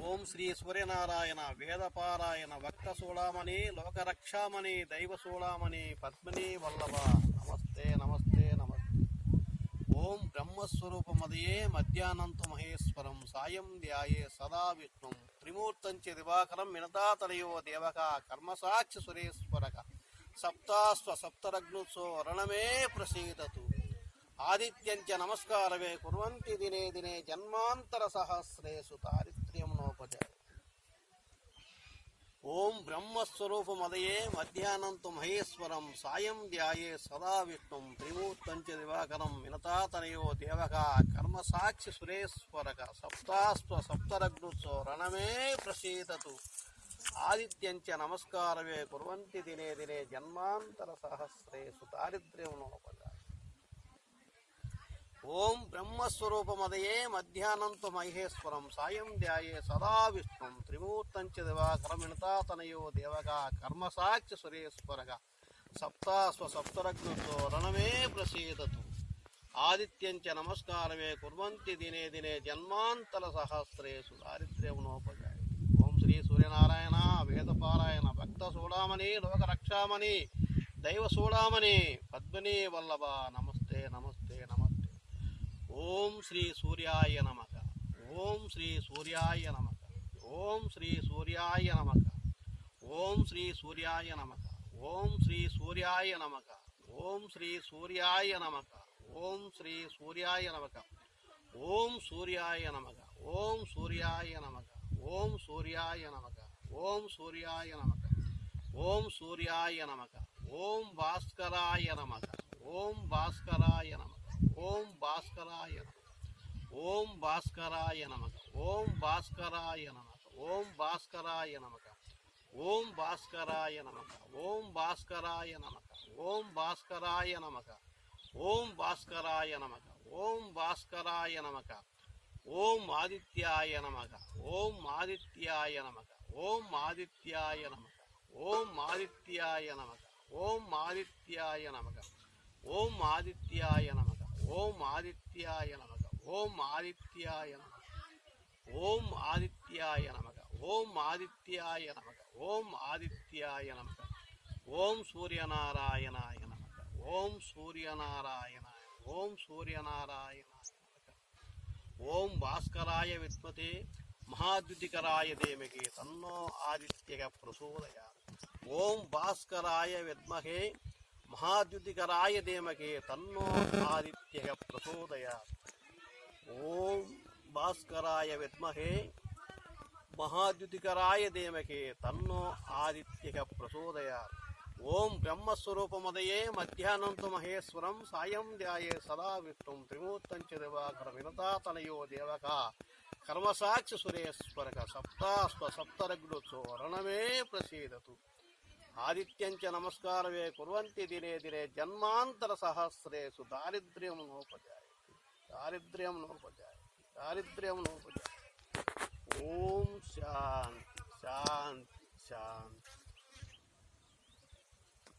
ఓం శ్రీ సూర్యనారాయణ వేదపారాయణ భక్తసూడామణి లోకరక్షామణి దైవసూడామణి పద్మిని వల్లభ నమస్తే నమస్తే నమస్తే. ఓం బ్రహ్మస్వరూపమదయే మధ్యాహ్నంతు మహేశ్వరం సాయం ధ్యాయే సదా విష్ణుం త్రిమూర్తంచ దివాకరం వినతాతనయో దేవక కర్మసాక్షి సురేశ్వరక సప్తాస్వ సప్తరగ్నుత్సో రణమే ప్రసీదతు ఆదిత్యంచ నమస్కారమే కుర్వంతి దినే దినే జన్మాంతర సహస్రేషు దారిద్ర్యం నోపజాయ. ఓం బ్రహ్మస్వరూపమదయే మధ్యాహ్నంతు మహేశ్వరం సాయం ధ్యాయే సదా విష్ణుం త్రిమూర్తంచ దివాకరం వినతాతనయో దేవక కర్మసాక్షి సురేశ్వరక సప్తాస్వ సప్తరగ్నుత్సో రణమే ప్రసీదతు ఆదిత్యంచ నమస్కారమే కుర్వంతి దినే దినే జన్మాంతర సహస్రేషు దారిద్ర్యం నోపజాయ. ఓం బ్రహ్మస్వరూపమదయే మధ్యాహ్నంతు మహేశ్వరం సాయం ధ్యాయే సదా విష్ణుం త్రిమూర్తంచ దివాకరం వినతాతనయో దేవక కర్మసాక్షి సురేశ్వరక సప్తాస్వ సప్తరగ్నుతో రణమే ప్రసీదతు ఆదిత్యంచ నమస్కారమే కుర్వంతి దినే దినే జన్మాంతర సహస్రేషు దారిద్ర్యం నోపజాయ. ఓం శ్రీ సూర్యనారాయణ వేదపారాయణ భక్త సూడామణి లోకరక్షామణి దైవ సూడామణి పద్మిని వల్లభ నమస్తే నమస్తే నమస్తే. ఓం శ్రీ సూర్యాయ నమః. ఓం శ్రీ సూర్యాయ నమః. ఓం శ్రీ సూర్యాయ నమః. ఓం శ్రీ సూర్యాయ నమః. ఓం శ్రీ సూర్యాయ నమః. ఓం శ్రీ సూర్యాయ నమః. ఓం శ్రీ సూర్యాయ నమః. ఓం సూర్యాయ నమః. ఓం సూర్యాయ నమః. ఓం సూర్యాయ నమః. ఓం సూర్యాయ నమః. ఓం సూర్యాయ నమః. ఓం భాస్కరాయ నమః. ఓం భాస్కరాయ నమః. ఓం భాస్కరాయ నమః. ఓం భాస్కరాయ నమః. ఓం భాస్కరాయ నమః. ఓం భాస్కరాయ నమః. ఓం భాస్కరాయ నమః. ఓం భాస్కరాయ నమః. ఓం భాస్కరాయ నమః. ఓం భాస్కరాయ నమః. ఓం భాస్కరాయ నమః. ఓం ఆదిత్యాయ నమః. ఓం ఆదిత్యాయ నమః. ఓం ఆదిత్యాయ నమః. ఓం ఆదిత్యాయ నమః. ఓం ఆదిత్యాయ నమః. ఓం ఆదిత్యాయ నమః. ఓం ఆదిత్యాయ నమః. ఓం ఆదిత్యాయ నమః. ఓం ఆదిత్యాయ నమః. ఓం ఆదిత్యాయ నమః. ఓం ఆదిత్యాయ నమః. ఓం సూర్యనారాయణాయ నమః. ఓం సూర్యనారాయణాయ. ఓం సూర్యనారాయణాయ నమః. ఓం భాస్కరాయ విద్మతే మహాద్యుతికరాయ ధీమహి తన్నో ఆదిత్యః ప్రచోదయాత్. ఓం భాస్కరాయ విద్మహే మహాద్యుతికరాయ ధీమహి తన్నో ఆదిత్యః ప్రచోదయాత్. ఓం భాస్కరాయ విద్మహే మహాద్యుతికరాయ ధీమహి తన్నో ఆదిత్యః ప్రచోదయాత్. ఓం బ్రహ్మస్వరూపమదయే మధ్యాహ్నంతు మహేశ్వరం సాయం ధ్యాయే సదా విష్ణుం త్రిమూర్తంచ దివాకరం వినతాతనయో దేవక కర్మసాక్షి సురేశ్వరక సప్తాస్వ సప్తరగ్నుత్సో రణమే ప్రసీదతు ఆదిత్యంచ నమస్కారమే కుర్వంతి దినే దినే జన్మాంతర సహస్రేషు దారిద్ర్యం నోపజాయ. దారిద్ర్యం నోపజాయ. దారిద్ర్యం నోపజాయ. ఓం శాంతి శాంతి శాంతి.